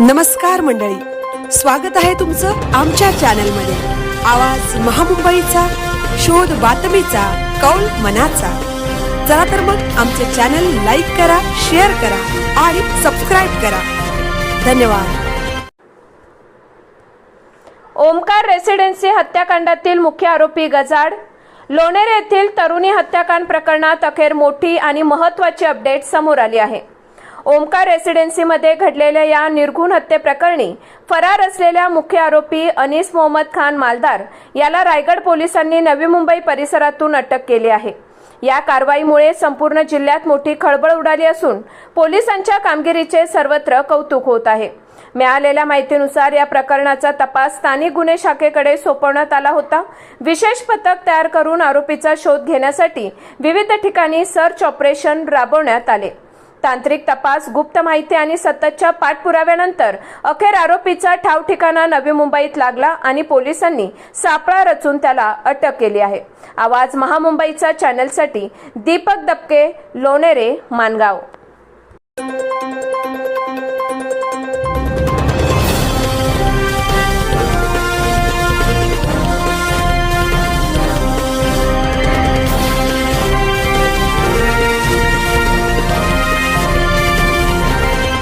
नमस्कार मंडळी, स्वागत आहे तुमचं आमच्या चॅनलमध्ये। आवाज महामुंबईचा, शोध बातमीचा, कौल मनाचा। चला तर मग आमचे चॅनल लाईक करा, शेअर करा आणि सबस्क्राइब करा। धन्यवाद। ओमकार रेसिडेन्सी हत्याकांडातील मुख्य आरोपी गजाड। लोणेरे येथील तरुणी हत्याकांड प्रकरणात अखेर मोठी आणि महत्त्वाची अपडेट समोर आली आहे। ओमकार रेसिडेन्सीमध्ये घडलेल्या या निर्घृण हत्येप्रकरणी फरार असलेल्या मुख्य आरोपी अनीस मोहम्मद खान मालदार याला रायगड पोलिसांनी नवी मुंबई परिसरातून अटक केली आहे। या कारवाईमुळे संपूर्ण जिल्ह्यात मोठी खळबळ उडाली असून पोलिसांच्या कामगिरीचे सर्वत्र कौतुक होत आहे। मिळालेल्या माहितीनुसार या प्रकरणाचा तपास स्थानिक गुन्हे शाखेकडे सोपवण्यात आला होता। विशेष पथक तयार करून आरोपीचा शोध घेण्यासाठी विविध ठिकाणी सर्च ऑपरेशन राबवण्यात आले। तांत्रिक तपास, गुप्त माहिती आणि सततच्या पाठपुराव्यानंतर अखेर आरोपीचा ठाव ठिकाणा नवी मुंबईत लागला आणि पोलिसांनी सापळा रचून त्याला अटक केली आहे। आवाज महामुंबईचा चॅनलसाठी दीपक दपके, लोणेरे, मानगाव।